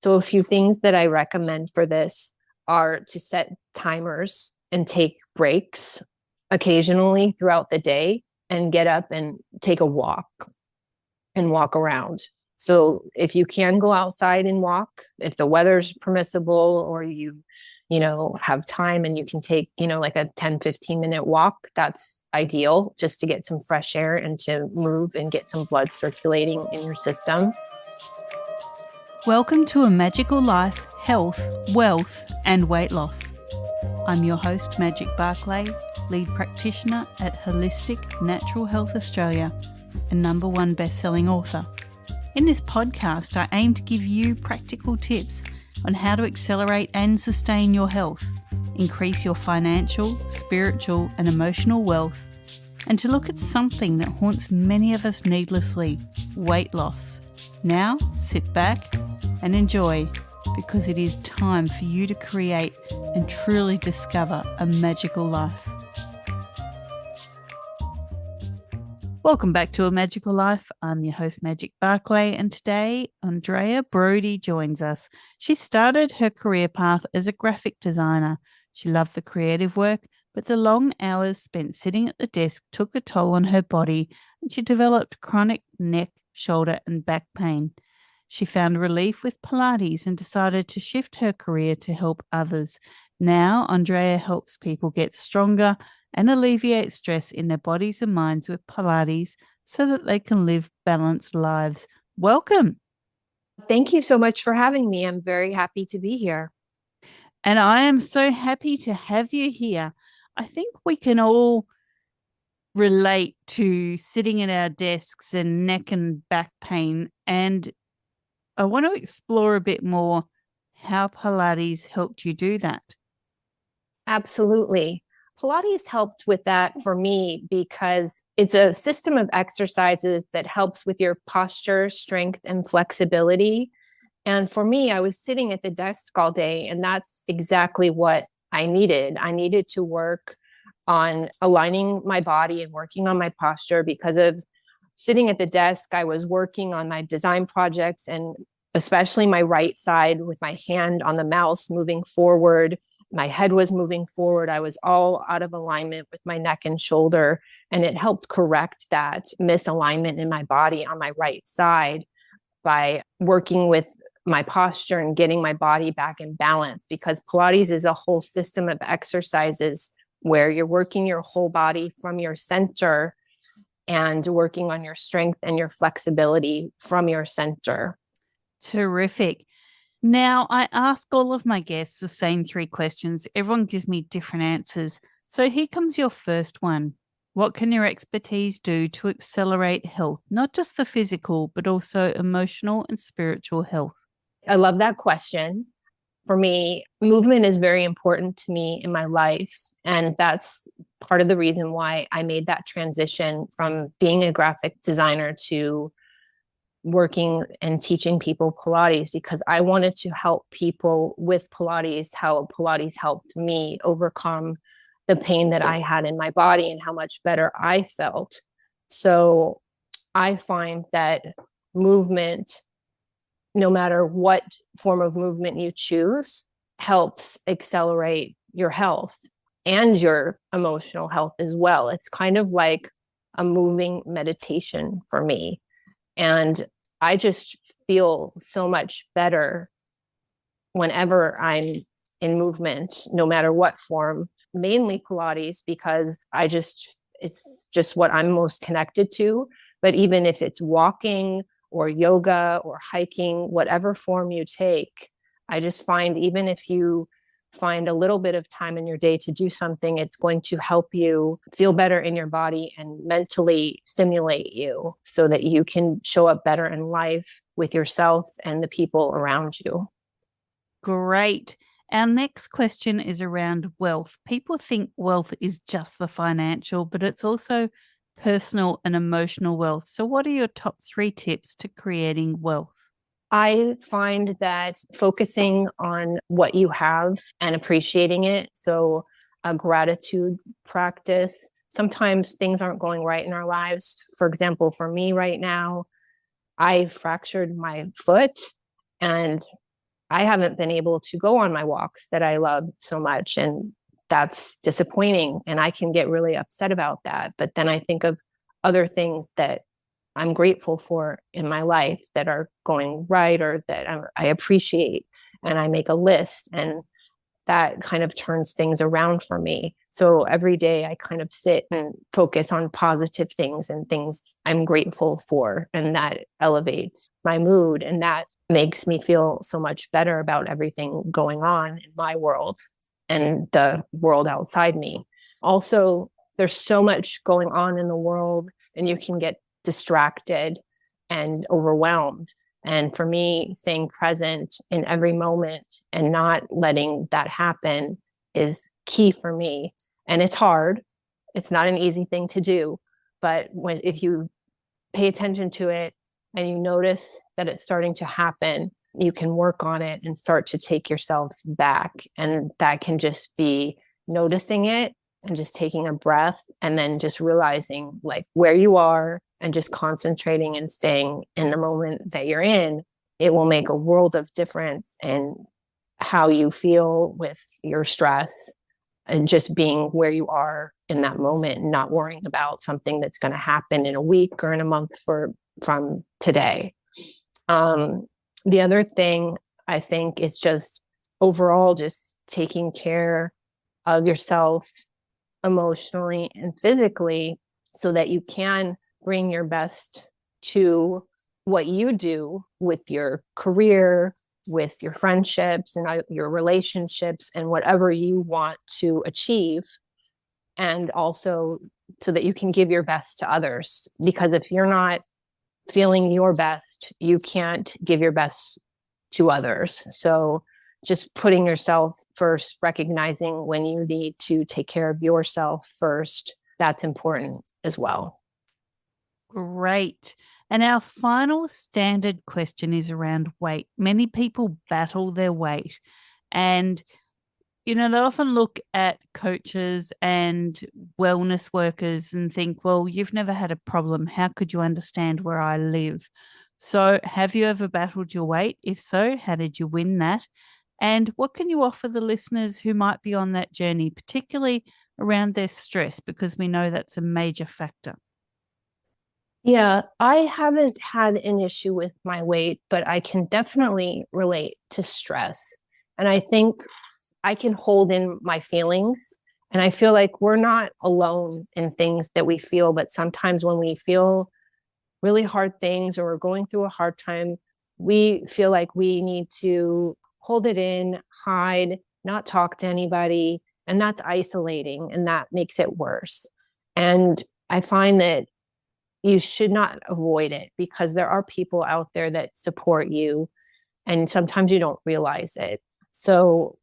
So a few things that I recommend for this are to set timers and take breaks occasionally throughout the day and get up and take a walk and walk around. So if you can go outside and walk, if the weather's permissible, or have time and you can take, like a 10-15 minute walk, that's ideal, just to get some fresh air and to move and get some blood circulating in your system. Welcome to A Magical Life, Health, Wealth and Weight Loss. I'm your host, Magic Barclay, lead practitioner at Holistic Natural Health Australia and #1 best-selling author. In this podcast, I aim to give you practical tips on how to accelerate and sustain your health, increase your financial, spiritual and emotional wealth, and to look at something that haunts many of us needlessly, weight loss. Now, sit back and enjoy, because it is time for you to create and truly discover a magical life. Welcome back to A Magical Life. I'm your host, Magic Barclay, and today Andrea Brody joins us. She started her career path as a graphic designer. She loved the creative work, but the long hours spent sitting at the desk took a toll on her body, and she developed chronic neck, shoulder and back pain. She found relief with Pilates and decided to shift her career to help others. Now, Andrea helps people get stronger and alleviate stress in their bodies and minds with Pilates so that they can live balanced lives. Welcome. Thank you so much for having me. I'm very happy to be here. And I am so happy to have you here. I think we can all relate to sitting at our desks and neck and back pain. And I want to explore a bit more how Pilates helped you do that. Absolutely. Pilates helped with that for me because it's a system of exercises that helps with your posture, strength, and flexibility. And for me, I was sitting at the desk all day, and that's exactly what I needed. I needed to work on aligning my body and working on my posture. Because of sitting at the desk, I was working on my design projects, and especially my right side with my hand on the mouse moving forward. My head was moving forward. I was all out of alignment with my neck and shoulder, and it helped correct that misalignment in my body on my right side by working with my posture and getting my body back in balance. Because Pilates is a whole system of exercises where you're working your whole body from your center and working on your strength and your flexibility from your center. Terrific. Now, I ask all of my guests the same 3 questions. Everyone gives me different answers. So here comes your first one. What can your expertise do to accelerate health, not just the physical, but also emotional and spiritual health? I love that question. For me, movement is very important to me in my life. And that's part of the reason why I made that transition from being a graphic designer to working and teaching people Pilates, because I wanted to help people with Pilates, how Pilates helped me overcome the pain that I had in my body and how much better I felt. So I find that movement, no matter what form of movement you choose, helps accelerate your health and your emotional health as well. It's kind of like a moving meditation for me. And I just feel so much better whenever I'm in movement, no matter what form, mainly Pilates, because it's just what I'm most connected to. But even if it's walking or yoga or hiking, whatever form you take, I just find even if you find a little bit of time in your day to do something, it's going to help you feel better in your body and mentally stimulate you so that you can show up better in life with yourself and the people around you. Great. Our next question is around wealth. People think wealth is just the financial, but it's also personal and emotional wealth. So what are your top 3 tips to creating wealth? I find that focusing on what you have and appreciating it. So a gratitude practice. Sometimes things aren't going right in our lives. For example, for me right now, I fractured my foot, and I haven't been able to go on my walks that I love so much. And that's disappointing. And I can get really upset about that. But then I think of other things that I'm grateful for in my life that are going right or that I appreciate. And I make a list, and that kind of turns things around for me. So every day I kind of sit and focus on positive things and things I'm grateful for. And that elevates my mood. And that makes me feel so much better about everything going on in my world and the world outside me. Also, there's so much going on in the world, and you can get distracted and overwhelmed. And for me, staying present in every moment and not letting that happen is key for me. And it's hard. It's not an easy thing to do. But if you pay attention to it and you notice that it's starting to happen, you can work on it and start to take yourself back. And that can just be noticing it and just taking a breath and then just realizing like where you are and just concentrating and staying in the moment that you're in. It will make a world of difference in how you feel with your stress and just being where you are in that moment and not worrying about something that's going to happen in a week or in a month from today. The other thing I think is just overall just taking care of yourself emotionally and physically so that you can bring your best to what you do with your career, with your friendships and your relationships and whatever you want to achieve. And also so that you can give your best to others. Because if you're not feeling your best, you can't give your best to others. So just putting yourself first, recognizing when you need to take care of yourself first, that's important as well. Great. And our final standard question is around weight. Many people battle their weight, and they often look at coaches and wellness workers and think, well, you've never had a problem. How could you understand where I live? So have you ever battled your weight? If so, how did you win that? And what can you offer the listeners who might be on that journey, particularly around their stress, because we know that's a major factor? Yeah, I haven't had an issue with my weight, but I can definitely relate to stress. And I think I can hold in my feelings. And I feel like we're not alone in things that we feel, but sometimes when we feel really hard things or we're going through a hard time, we feel like we need to hold it in, hide, not talk to anybody. And that's isolating and that makes it worse. And I find that you should not avoid it because there are people out there that support you and sometimes you don't realize it. So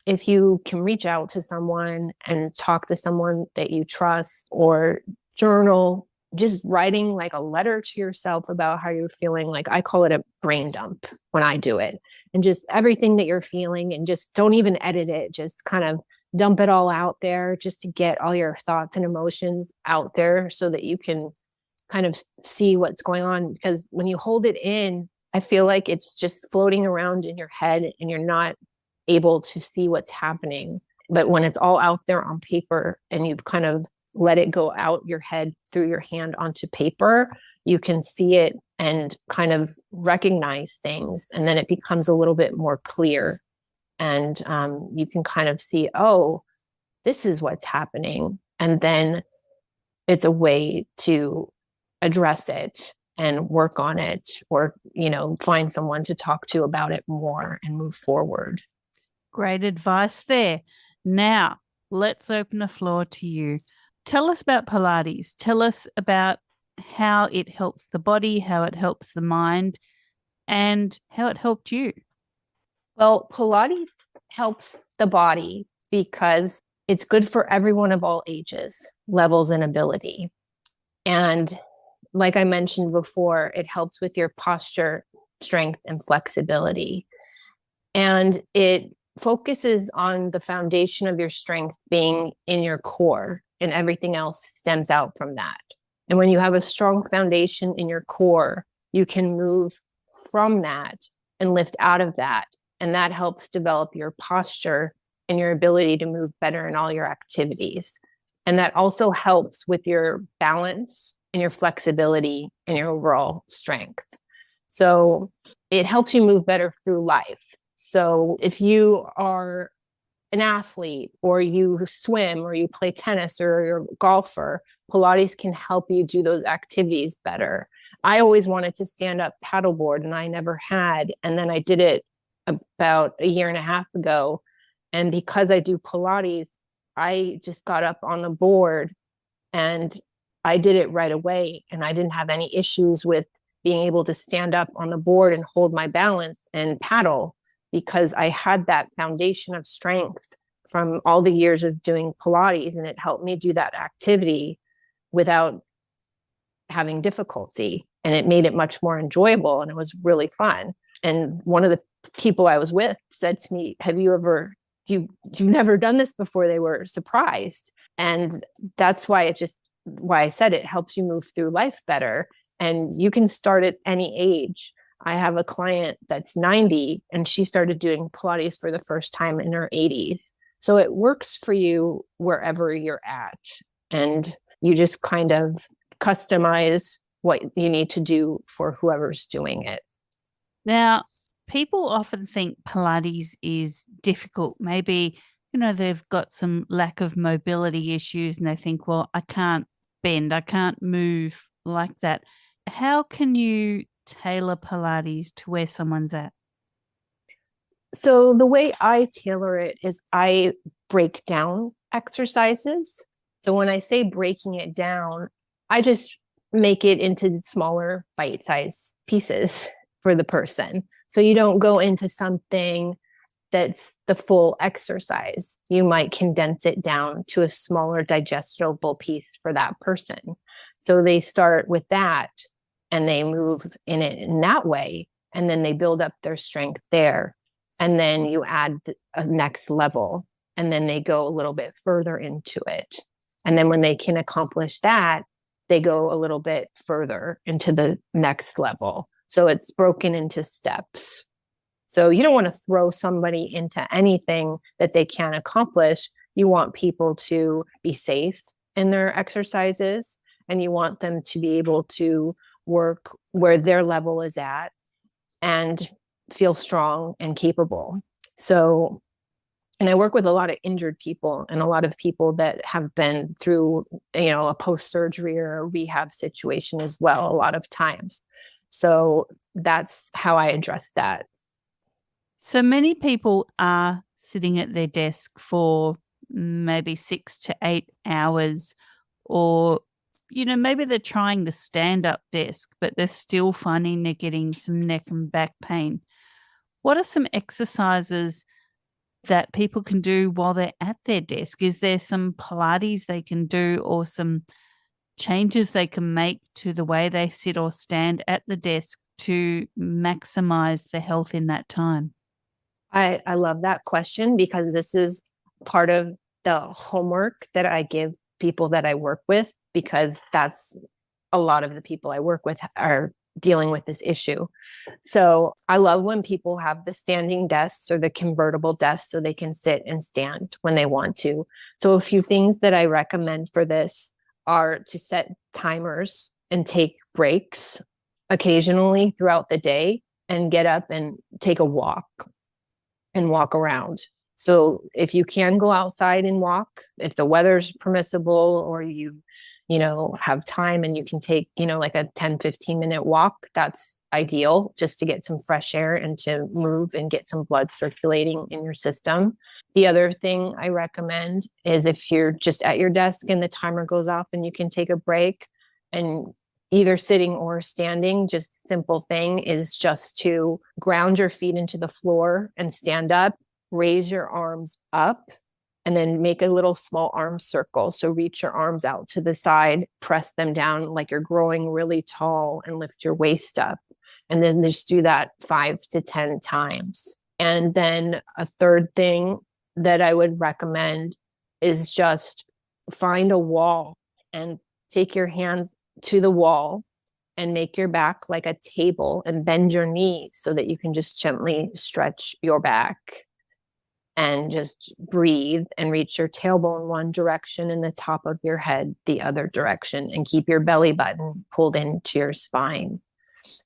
if you can reach out to someone and talk to someone that you trust or journal, just writing like a letter to yourself about how you're feeling, like I call it a brain dump when I do it, and just everything that you're feeling, and just don't even edit it, just kind of dump it all out there just to get all your thoughts and emotions out there so that you can kind of see what's going on. Because when you hold it in, I feel like it's just floating around in your head and you're not able to see what's happening. But when it's all out there on paper and you've kind of let it go out your head through your hand onto paper, you can see it and kind of recognize things. And then it becomes a little bit more clear. And you can kind of see, oh, this is what's happening. And then it's a way to address it and work on it, or find someone to talk to about it more and move forward. Great advice there. Now let's open the floor to you. Tell us about Pilates. Tell us about how it helps the body, how it helps the mind, and how it helped you. Well, Pilates helps the body because it's good for everyone of all ages, levels, and ability. And like I mentioned before, it helps with your posture, strength, and flexibility. And it focuses on the foundation of your strength being in your core, and everything else stems out from that. And when you have a strong foundation in your core, you can move from that and lift out of that And that helps develop your posture and your ability to move better in all your activities. And that also helps with your balance and your flexibility and your overall strength. So it helps you move better through life. So if you are an athlete or you swim or you play tennis or you're a golfer, Pilates can help you do those activities better. I always wanted to stand up paddleboard and I never had. And then I did it about a year and a half ago. And because I do Pilates, I just got up on the board and I did it right away. And I didn't have any issues with being able to stand up on the board and hold my balance and paddle because I had that foundation of strength from all the years of doing Pilates. And it helped me do that activity without having difficulty. And it made it much more enjoyable. And it was really fun. And one of the people I was with said to me, you've never done this before? They were surprised. And that's why why I said it helps you move through life better. And you can start at any age. I have a client that's 90 and she started doing Pilates for the first time in her 80s. So it works for you wherever you're at. And you just kind of customize what you need to do for whoever's doing it. Now, people often think Pilates is difficult. Maybe, they've got some lack of mobility issues and they think, well, I can't bend, I can't move like that. How can you tailor Pilates to where someone's at? So the way I tailor it is I break down exercises. So when I say breaking it down, I just make it into smaller bite-sized pieces for the person. So you don't go into something that's the full exercise. You might condense it down to a smaller digestible piece for that person. So they start with that and they move in it in that way. And then they build up their strength there. And then you add a next level and then they go a little bit further into it. And then when they can accomplish that, they go a little bit further into the next level. So it's broken into steps. So you don't want to throw somebody into anything that they can't accomplish. You want people to be safe in their exercises, and you want them to be able to work where their level is at and feel strong and capable. So, and I work with a lot of injured people and a lot of people that have been through, a post-surgery or a rehab situation as well, a lot of times. So that's how I address that. So many people are sitting at their desk for maybe 6 to 8 hours, or, maybe they're trying the stand-up desk, but they're still finding they're getting some neck and back pain. What are some exercises that people can do while they're at their desk? Is there some Pilates they can do or some changes they can make to the way they sit or stand at the desk to maximize their health in that time? I love that question because this is part of the homework that I give people that I work with, because that's a lot of the people I work with are dealing with this issue. So I love when people have the standing desks or the convertible desks so they can sit and stand when they want to. So a few things that I recommend for this are to set timers and take breaks occasionally throughout the day and get up and take a walk and walk around. So if you can go outside and walk, if the weather's permissible, or you have time and you can take, like a 10-15 minute walk, that's ideal, just to get some fresh air and to move and get some blood circulating in your system. The other thing I recommend is if you're just at your desk and the timer goes off and you can take a break, and either sitting or standing, just simple thing is just to ground your feet into the floor and stand up, raise your arms up, and then make a little small arm circle. So reach your arms out to the side, press them down like you're growing really tall, and lift your waist up. And then just do that 5 to 10 times. And then a third thing that I would recommend is just find a wall and take your hands to the wall and make your back like a table and bend your knees so that you can just gently stretch your back and just breathe and reach your tailbone one direction and the top of your head the other direction, and keep your belly button pulled into your spine.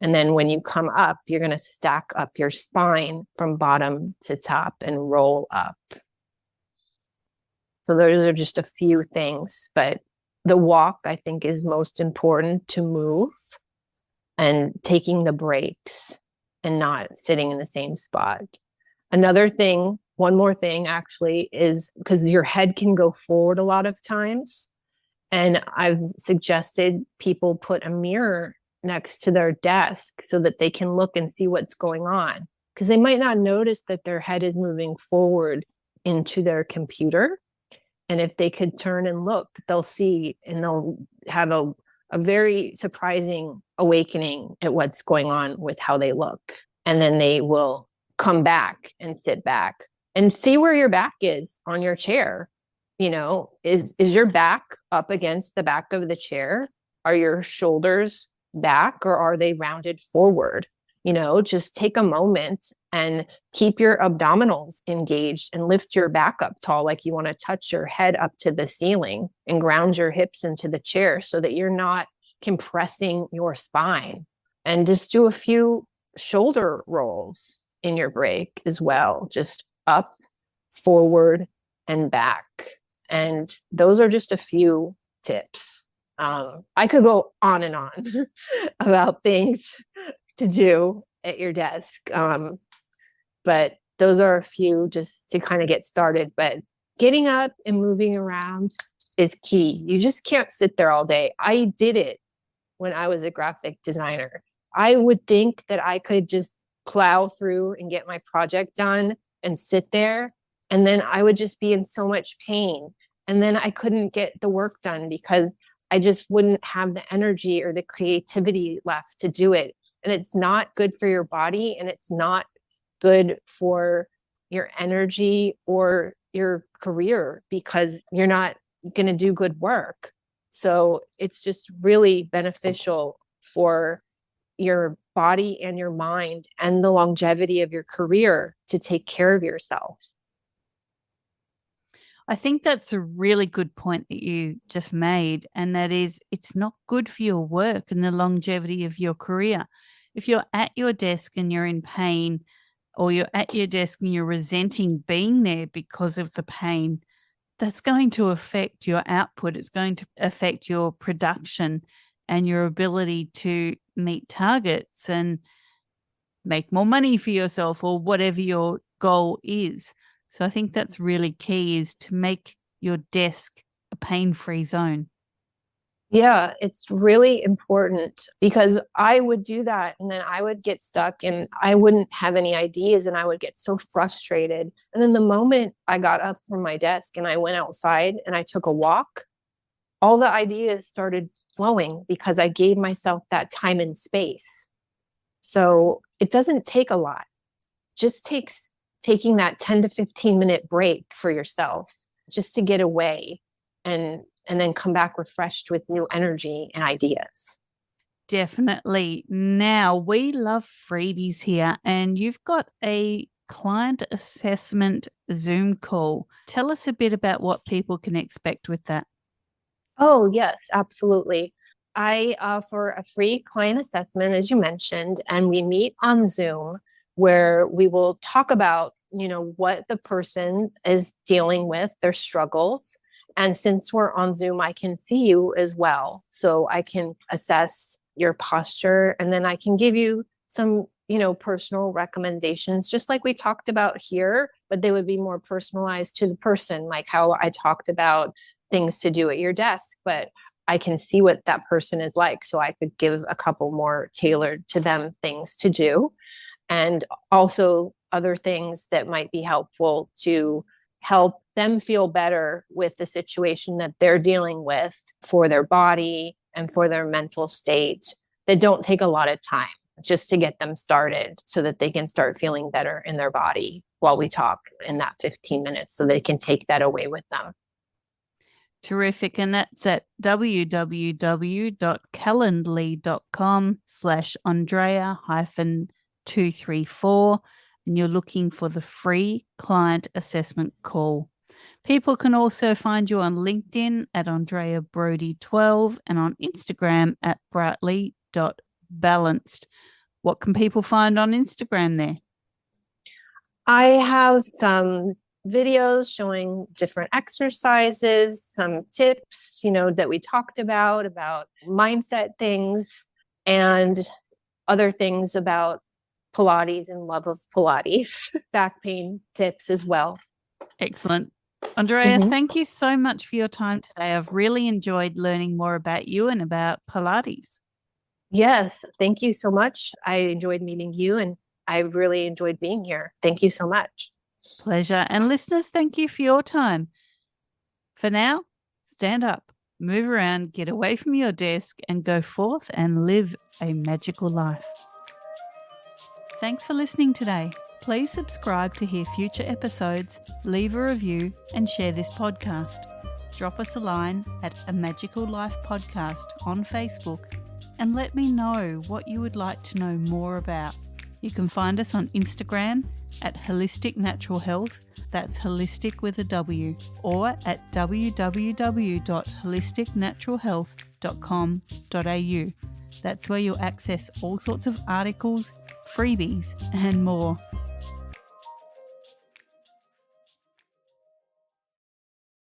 And then when you come up, you're going to stack up your spine from bottom to top and roll up. So those are just a few things, but the walk, I think, is most important to move, and taking the breaks and not sitting in the same spot. Another thing, one more thing actually, is because your head can go forward a lot of times. And I've suggested people put a mirror next to their desk so that they can look and see what's going on, because they might not notice that their head is moving forward into their computer. And if they could turn and look, they'll see, and they'll have a very surprising awakening at what's going on with how they look. And then they will come back and sit back and see where your back is on your chair. You know, is your back up against the back of the chair? Are your shoulders back, or are they rounded forward? You know, just take a moment and keep your abdominals engaged and lift your back up tall, like you want to touch your head up to the ceiling, and ground your hips into the chair so that you're not compressing your spine. And just do a few shoulder rolls in your break as well, just up, forward, and back. And those are just a few tips. I could go on and on about things to do at your desk. But those are a few just to kind of get started. But getting up and moving around is key. You just can't sit there all day. I did it when I was a graphic designer. I would think that I could just plow through and get my project done and sit there, and then I would just be in so much pain. And then I couldn't get the work done because I just wouldn't have the energy or the creativity left to do it. And it's not good for your body, and it's not good for your energy or your career, because you're not going to do good work. So it's just really beneficial for your body and your mind and the longevity of your career to take care of yourself. I think that's a really good point that you just made, and that is, it's not good for your work and the longevity of your career. If you're at your desk and you're in pain, or you're at your desk and you're resenting being there because of the pain, that's going to affect your output. It's going to affect your production and your ability to meet targets and make more money for yourself, or whatever your goal is. So I think that's really key, is to make your desk a pain-free zone. Yeah, it's really important, because I would do that and then I would get stuck and I wouldn't have any ideas, and I would get so frustrated. And then the moment I got up from my desk and I went outside and I took a walk, all the ideas started flowing because I gave myself that time and space. So it doesn't take a lot. It just takes taking that 10 to 15 minute break for yourself, just to get away and then come back refreshed with new energy and ideas. Definitely. Now, we love freebies here, and you've got a client assessment Zoom call. Tell us a bit about what people can expect with that. Oh, yes, absolutely. I offer a free client assessment, as you mentioned, and we meet on Zoom, where we will talk about, what the person is dealing with, their struggles. And since we're on Zoom, I can see you as well. So I can assess your posture, and then I can give you some, personal recommendations, just like we talked about here, but they would be more personalized to the person, like how I talked about things to do at your desk, but I can see what that person is like. So I could give a couple more tailored to them things to do, and also other things that might be helpful to help them feel better with the situation that they're dealing with, for their body and for their mental state, that don't take a lot of time, just to get them started so that they can start feeling better in their body while we talk in that 15 minutes, so they can take that away with them. Terrific. And that's at www.calendly.com/Andrea-234. And you're looking for the free client assessment call. People can also find you on LinkedIn at Andrea Brody 12 and on Instagram at brightly.balanced. What can people find on Instagram there? I have some videos showing different exercises, some tips, that we talked about mindset things and other things about Pilates and love of Pilates, back pain tips as well. Excellent. Andrea, thank you so much for your time today. I've really enjoyed learning more about you and about Pilates. Yes, thank you so much. I enjoyed meeting you and I really enjoyed being here. Thank you so much. Pleasure. And listeners, thank you for your time. For now, stand up, move around, get away from your desk, and go forth and live a magical life. Thanks for listening today. Please subscribe to hear future episodes, leave a review, and share this podcast. Drop us a line at A Magical Life Podcast on Facebook and let me know what you would like to know more about. You can find us on Instagram at Holistic Natural Health, that's holistic with a W, or at www.holisticnaturalhealth.com.au. That's where you'll access all sorts of articles, freebies, and more.